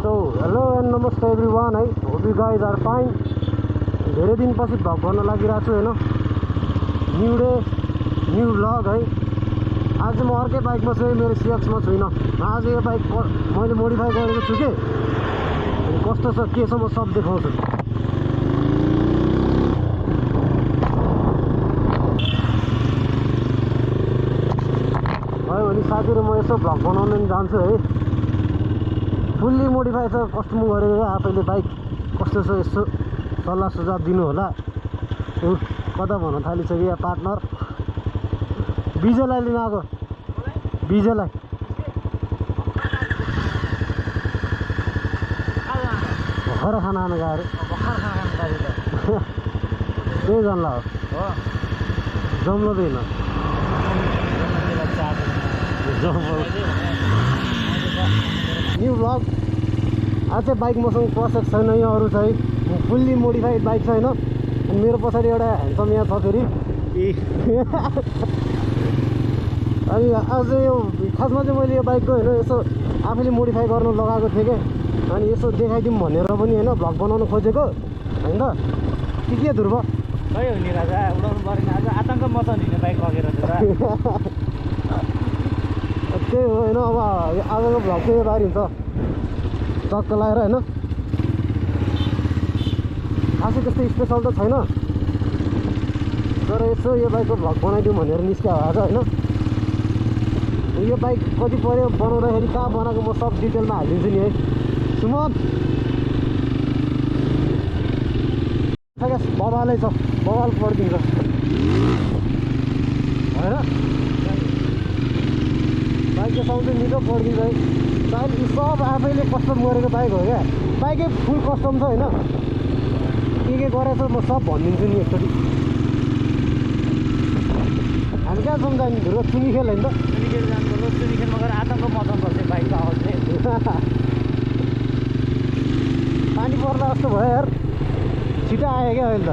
So hello and namaste everyone है hope you guys are fine. धेरै दिनपछि vlog गर्न लागिरहेको छु हैन. न्यू डे न्यू भ्लग है. आज म अर्कै बाइकमा छु, मेरो सिएक्समा छुइनँ. आज यो बाइक मैले मोडिफाई गरेको छु के कस्तो छ के छ म सब देखाउँछु. भयो भने साथीहरु म यसो भ्लग बनाउन नि जान्छु है. फुल्ली मोडिफाई छ, कस्टम गरेको आफैले बाइक कस्तो छ यसो सल्लाह सुझाव दिनु होला. कता भन्न थालिसक्यो या पार्टनर विजयलाई लिन आएको. विजयलाई भर्खर खाना खानु गएर त्यही जानला हो जम्दैन न्यू भ्लग. आज चाहिँ बाइक मसँग पसेको छैन. यहाँ अरू चाहिँ फुल्ली मोडिफाइड बाइक छैन. अनि मेरो पछाडि एउटा ह्यान्डसम यहाँ छ फेरि. अनि आज यो खासमा चाहिँ मैले यो बाइकको होइन यसो आफैले मोडिफाई गर्न लगाएको थिएँ क्या. अनि यसो देखाइदिउँ भनेर पनि होइन भ्लग बनाउनु खोजेको होइन त. के ध्रुव खै हो नि राजा, उडाउनु परेन आज. आतङ्क मचाउने नि बाइक लगेर त. त्यही हो होइन. अब आजको भ्लग चाहिँ यो बारी हुन्छ चक्क लगाएर होइन. खासै त्यस्तो स्पेसल त छैन, तर यसो यो बाइकको भ्लग बनाइदिउँ भनेर निस्क्या आज होइन. यो बाइक कति पऱ्यो बनाउँदाखेरि, कहाँ बनाएको म सब डिटेलमा हालिदिन्छु नि है. सुमन बबालै छ, बबाल पढिदिन्छ होइन. बाइकको साउन्ड चाहिँ निकै पढिदिन्छ है. सायद सब आफैले कस्टम गरेको बाइक हो क्या. बाइकै फुल कस्टम छ होइन. के गरेछ म सब भनिदिन्छु नि एकचोटि. हामी कहाँ जाउँ जाने ध्रुव? चुनीखेल होइन त. चुनीखेल जानुपर्छ. चुनीखेलमा गएर आतङ्क मचाउनु पर्छ बाइकको आवाज चाहिँ. पानी पर्दा जस्तो भयो यार. छिटो आयो क्या अहिले त.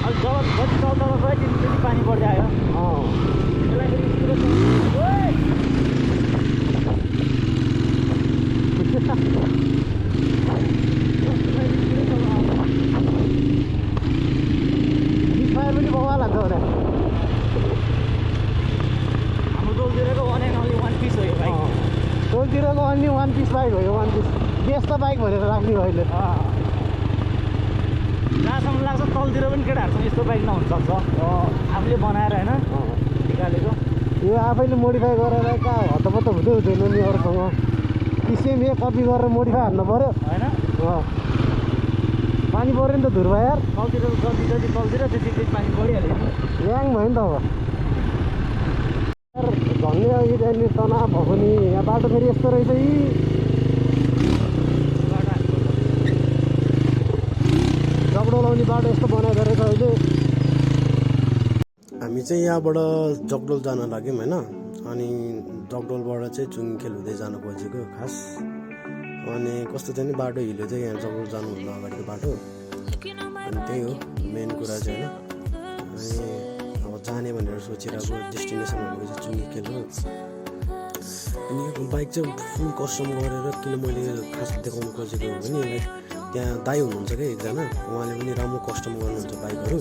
अब जब जति चल्दा गयो त्यति पानी पर्दै आयो. फायर पनि बवाल हान्छ होला. हाम्रो टोलतिरको one and only one piece हो यो बाइक. टोलतिरको अन्ली वान पिस बाइक हो यो. वान पिस बेस्ट बाइक भनेर राख्ने भयो अहिले. जहाँसम्म लाग्छ तलतिर पनि केटाहरूसँग यस्तो बाइक नहुन सक्छ. आफूले बनाएर होइन निकालेको. यो आफैले मोडिफाई गरेर कहाँ हतपत्त हुँदै हुँदैन नि अरूसँग. सेम ए कपी गरेर मोडिफाई हाल्नु पऱ्यो होइन. पानी पऱ्यो नि त ध्रुव यार. तलतिर जति जति तलतिर त्यति पानी परिहाल्यो. ल्याङ भयो नि त. अब झन्डै अघि त्यहाँनिर तनाव भएको नि. यहाँ बाटो फेरि यस्तो रहेछ यी. जगडोल आउने बाटो यस्तो बनाएको रहेछ अहिले. हामी चाहिँ यहाँबाट जगडोल जान लाग्यौँ होइन. अनि जगडोलबाट चाहिँ चुङखेल हुँदै जानु खोजेको खास. अनि कस्तो थियो नि बाटो हिलो चाहिँ यहाँ जगडोल जानुभन्दा अगाडिको बाटो. अनि त्यही हो मेन कुरा चाहिँ होइन. अनि अब जाने भनेर सोचिरहेको डेस्टिनेसन भनेको चाहिँ चुङखेल हो. अनि यो बाइक चाहिँ फुल कस्टम गरेर किन मैले खास देखाउनु खोजेको हो भने त्यहाँ दाइ हुनुहुन्छ क्या एकजना. उहाँले पनि राम्रो कस्टम गर्नुहुन्छ बाइकहरू.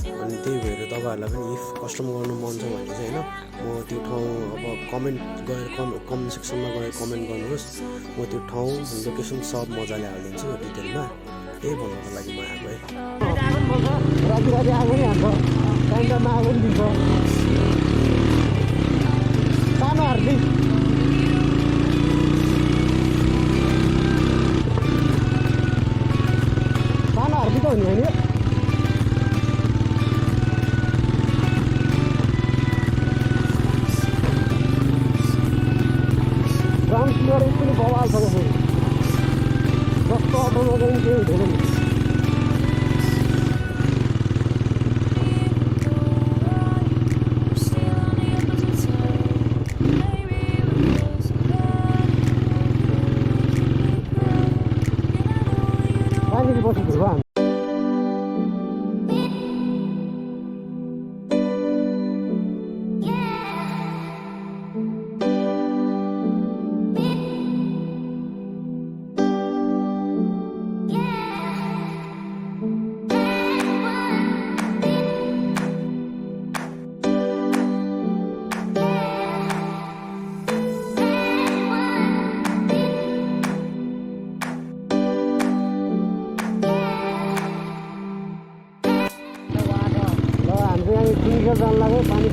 अनि त्यही भएर तपाईँहरूलाई पनि इफ कस्टम गर्नु मन छ भने चाहिँ होइन म त्यो ठाउँ अब कमेन्ट गएर कमेन्ट सेक्सनमा गएर कमेन्ट गर्नुहोस्. म त्यो ठाउँ लोकेसन सब मजाले हालिदिन्छु डिटेलमा. त्यही भन्नुको लागि म आएको है. राति राति आगो नि हान्छ, टाइम टाइममा आगो पनि दिन्छ. सानो हार्दी सानो हार्दी त हुने होइन. ग्राउन्ड क्लियरेन्स पनि बवाल छ फेरि. जस्तो अटोमा गयो केही हुँदैन नि. कहाँनिर बस्नु ध्रुव?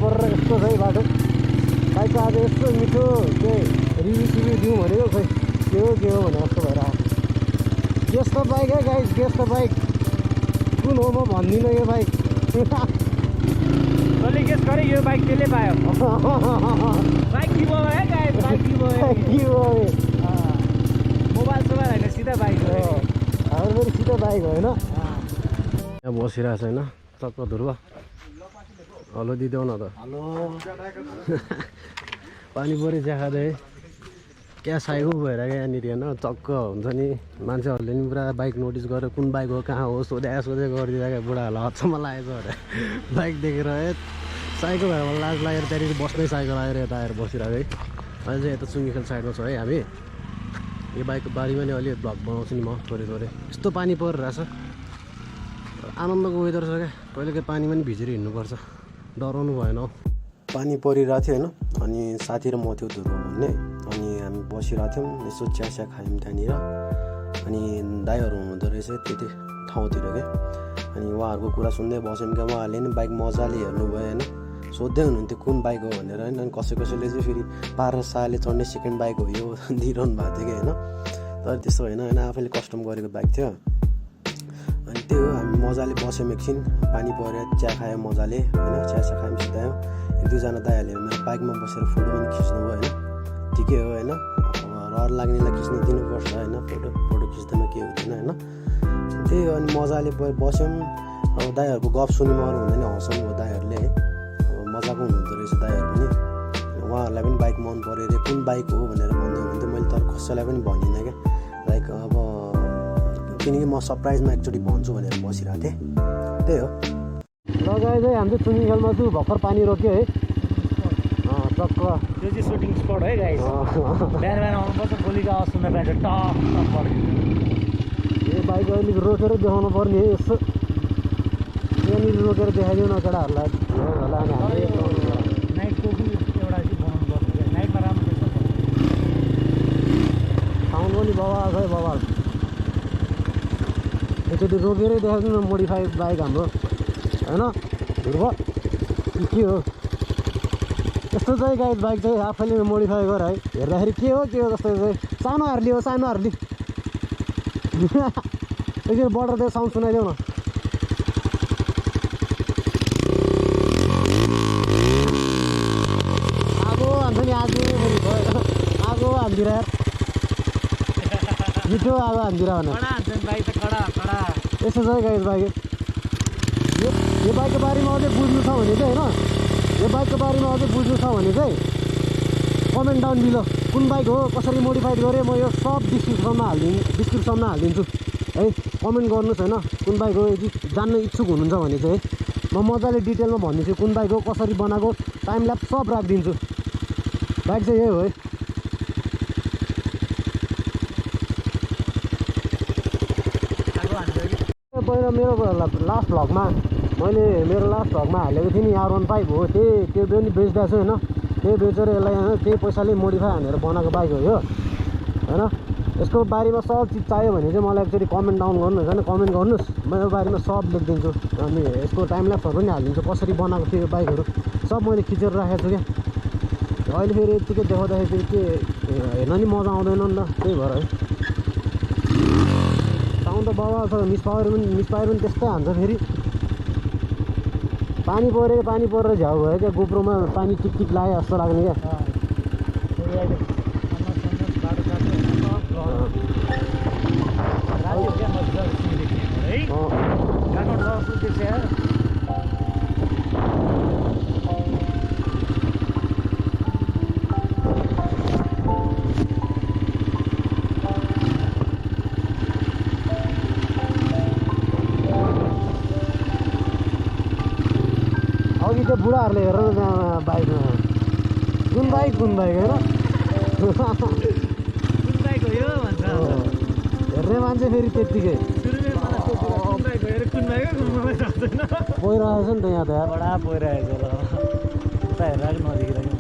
परेर यस्तो छ है बाटो। बाइकको आज यस्तो मिठो के रिभ्यू दिउँ भनेको खोइ के हो भने जस्तो भइरहेको। यस्तो बाइक है गाइस, यस्तो बाइक कुन हो म भन्दिनँ यो बाइक। जसले गेस गरे यो बाइक त्यसले पायो। बाइक कि भयो है गाइस, बाइक कि भयो। मोबाइल सोबाइल होइन, सिधा बाइक हो। हाम्रो पनि सिधै बाइक होइन। यहाँ बसिरहेको छ होइन चक्क ध्रुव। हेलो दिदेऊ न त। हेलो। पानी परी चिया खाँदै क्या साइको भइरहेको यहाँनिर होइन चक्क हुन्छ नि। मान्छेहरूले नि पुरा बाइक नोटिस गरेर कुन बाइक हो कहाँ हो सोधे गरिदिँदा बुढाहरूलाई अचम्म लागेको छ अरे बाइक देखेर है साइकल भएर मलाई लाज लागेर त्यहाँनिर बस्दै साइकल आएर यता आएर बसिरहेको है। अहिले चाहिँ यता चुङ्गीखेल साइडमा छ है हामी। यो बाइकको बारीमा नि अलि भ्लग बनाउँछु नि म थोरै थोरै। यस्तो पानी परिरहेछ, आनन्दको वेदर छ क्या। कहिलेकाहीँ पानीमा नि भिजेर हिँड्नुपर्छ, डराउनु भएन हौ। पानी परिरहेको थियो होइन, अनि साथी र म थियो ध्रुव भन्ने। अनि हामी बसिरहेको थियौँ, यसो चिया खायौँ त्यहाँनिर। अनि दाइहरू हुँदो रहेछ त्यति ठाउँतिर क्या। अनि उहाँहरूको कुरा सुन्दै बस्यौँ क्या। उहाँहरूले नि बाइक मजाले हेर्नुभयो होइन, सोध्दै हुनुहुन्थ्यो कुन बाइक हो भनेर होइन। अनि कसैले चाहिँ फेरि 12 सालले चढ्ने सेकेन्ड बाइक हो यो दिइरहनु भएको थियो कि होइन। तर त्यस्तो होइन आफैले कस्टम गरेको बाइक थियो। अनि त्यही हो, हामी मजाले बस्यौँ एकछिन, पानी पऱ्यो, चिया खायो मजाले होइन। चिया खायौँ सिधायौँ। एक दुईजना दाइहरूले मेरो बाइकमा बसेर फोटो पनि खिच्नुभयो होइन। ठिकै हो होइन, रहर लाग्नेलाई खिच्न दिनुपर्छ होइन। फोटो खिच्दैमा के हुँदैन होइन। त्यही हो, अनि मजाले बस्यौँ। अब दाइहरूको गफ सुन्यौँ, अरू हुँदैन हँसाउनु भयो दाइहरूले है। मजाको हुनुहुँदो रहेछ दाइहरू पनि। उहाँहरूलाई पनि बाइक मन पऱ्यो अरे, कुन बाइक हो भनेर भन्दै हुनुहुन्थ्यो। मैले तर कसैलाई पनि भनिनँ क्या, लाइक अब किनकि म सरप्राइजमा एकचोटि भन्छु भनेर बसिरहेको थिएँ। त्यही हो। लगाए चाहिँ हाम्रो चुङ्गीखेलमा चाहिँ भर्खर पानी रोक्यो है चक्क। त्यो चाहिँ सुटिङ स्पट है गाइस। बिहान आउनुपर्छ, गोलीको आवाज सुन्न पाइन्छ टक यो बाइक अलिक रोकेर देखाउनु पर्ने है। यसो यहाँनिर रोकेर देखाइदिउँ न केटाहरूलाई होला। अनि हामीले नाइटको पनि एउटा चाहिँ बनाउनु पर्छ, नाइटमा राम्रो देख्छ। साउन्ड पनि बवाल छ है बवाल। एकचोटि रोकेरै देखाइदिउँ न मोडिफाइड बाइक हाम्रो होइन ध्रुव के हो। यस्तो चाहिँ गाइड बाइक चाहिँ आफैले मोडिफाई गर है। हेर्दाखेरि के हो जस्तो चाहिँ सानो हार्ली हो, सानो हार्ली। एकचोटि बर्डर त्यो साउन्ड सुनाइदेऊ न। आगो हान्छ नि, आगो हान्दिर यार, मिठो आगो हान्दिर भनेर यस्तो छ गाइड बाइक। यो बाइकको बारेमा अझै बुझ्नु छ भने चाहिँ होइन, यो बाइकको बारेमा अझै बुझ्नु छ भने चाहिँ कमेन्ट डाउन बिलो कुन बाइक हो, कसरी मोडिफाइड गरेँ, म यो सब डिस्क्रिप्सनमा हालिदिन्छु है। कमेन्ट गर्नुहोस् होइन, कुन बाइक हो। यदि जान्न इच्छुक हुनुहुन्छ भने चाहिँ म मजाले डिटेलमा भनिदिन्छु कुन बाइक हो, कसरी बनाएको, टाइम ल्याप्स सब राखिदिन्छु। बाइक चाहिँ यही हो है। पहिला मेरो लास्ट भ्लगमा हालेको थिएँ नि R15 हो, त्यो पनि बेच्दा छु होइन। त्यही बेचेर यसलाई होइन त्यही पैसाले मोडिफाई हानेर बनाएको बाइक हो यो होइन। यसको बारेमा सब चिज चाहियो भने चाहिँ मलाई एकचोटि कमेन्ट डाउन गर्नुहोस् होइन, कमेन्ट गर्नुहोस्। म यो बारेमा सब लेखिदिन्छु। अनि यसको टाइम ल्याप्सहरू पनि हालिदिन्छु, कसरी बनाएको थियो यो बाइकहरू सब मैले खिचेर राखेको छु क्या। अहिले फेरि यतिकै देखाउँदाखेरि के हेर्न नि मजा आउँदैन नि त, त्यही भएर है। साउन्ड त बवाल छ, मिसपावर पनि त्यस्तै हान्छ फेरि। पानी परेर झ्याउ भयो क्या, गोप्रोमा पानी टिक लाग्यो जस्तो लाग्ने क्या। अघि त्यो बुढाहरूले हेरेर बाइकमा कुन बाइक होइन हेर्ने मान्छे फेरि त्यत्तिकै पहिरहेको छ नि त यहाँ त यार, बडा पहिरहेको र उता हेरेर नदेखिरहेको।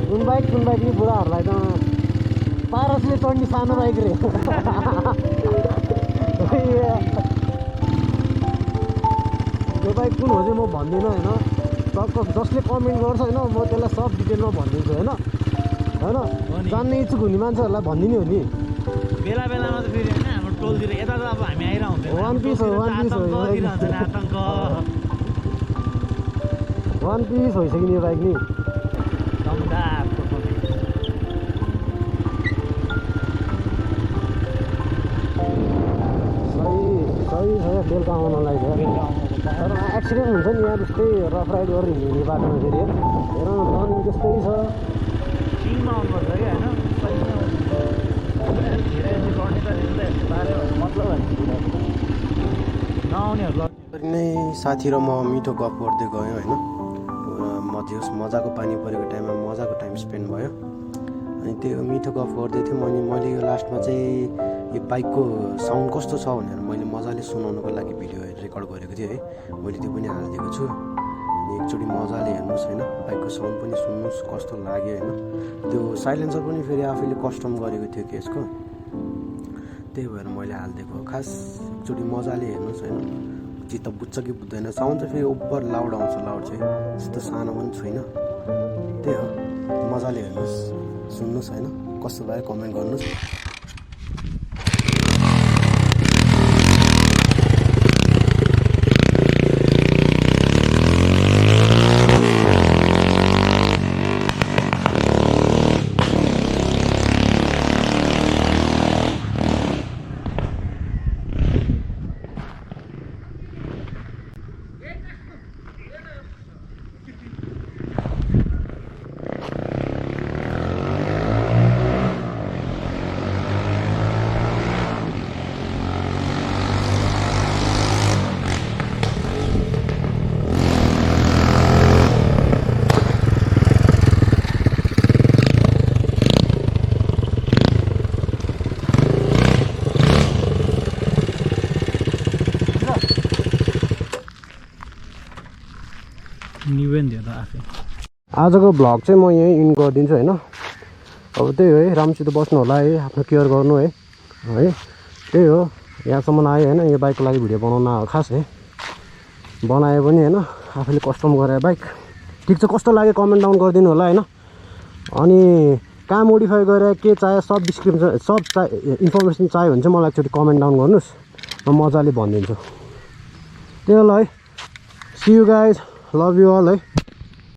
कुन बाइक नि बुढाहरूलाई त पारसले चढ्ने सानो बाइक रे। त्यो बाइक कुन हो चाहिँ म भन्दिनँ होइन। जसले कमेन्ट गर्छ होइन म त्यसलाई सब डिटेलमा भनिदिन्छु होइन होइन जान्ने इच्छुक हुने मान्छेहरूलाई भनिदिने हो नि बेला बेलामा त फेरि होइन हाम्रो टोलतिर यता त अब हामी आइरह हुँदैन वान पिस हो आतङ्क वान पिस भइसक्यो नि बाइक नि दमदार सही छ बेलुका आउनलाई तर एक्सिडेन्ट हुन्छ नि यहाँ त्यस्तै रफ राइड गरेर हिँड्ने बाटोमा फेरि हेर न टर्निङ त्यस्तै छ टिममा आउनुपर्छ क्या होइन मतलब नआउनेहरू नै साथी र म मिठो गफ गर्दै गयौँ होइन मजाको पानी परेको टाइममा मजाको टाइम स्पेन्ड भयो अनि त्यो मिठो गफ गर्दै थिएँ मैले यो लास्टमा चाहिँ यो बाइकको साउन्ड कस्तो छ भनेर मैले मजाले सुनाउनुको लागि भिडियो रेकर्ड गरेको थिएँ है मैले त्यो पनि हालिदिएको छु अनि एकचोटि मजाले हेर्नुहोस् होइन बाइकको साउन्ड पनि सुन्नुहोस् कस्तो लाग्यो होइन त्यो साइलेन्सर पनि फेरि आफैले कस्टम गरेको थियो केसको त्यही भएर मैले हालिदिएको खास एकचोटि मजाले हेर्नुहोस् होइन चित्त बुझ्छ कि बुझ्दैन साउन्ड चाहिँ फेरि ओभर लाउड आउँछ लाउड चाहिँ त्यस्तो सानो पनि छैन त्यही हो मजाले हेर्नुहोस् सुन्नुहोस् होइन कस्तो भयो कमेन्ट गर्नुहोस् निवेन आफै आजको भ्लग चाहिँ म यहीँ इन गरिदिन्छु होइन अब त्यही हो है राम्रोसित बस्नु होला है आफ्नो केयर गर्नु है त्यही हो यहाँसम्म आयो होइन यो बाइकको लागि भिडियो बनाउन आयो खास है बनायो पनि होइन आफूले कस्टम गरे बाइक ठिक छ कस्तो लाग्यो कमेन्ट डाउन गरिदिनु होला होइन अनि कहाँ मोडिफाई गरेर के चाहियो सब डिस्क्रिप्सन सब इन्फर्मेसन चाहियो भने चाहिँ मलाई एकचोटि कमेन्ट डाउन गर्नुहोस् म मजाले भनिदिन्छु त्यही हो ल है see you guys love you all है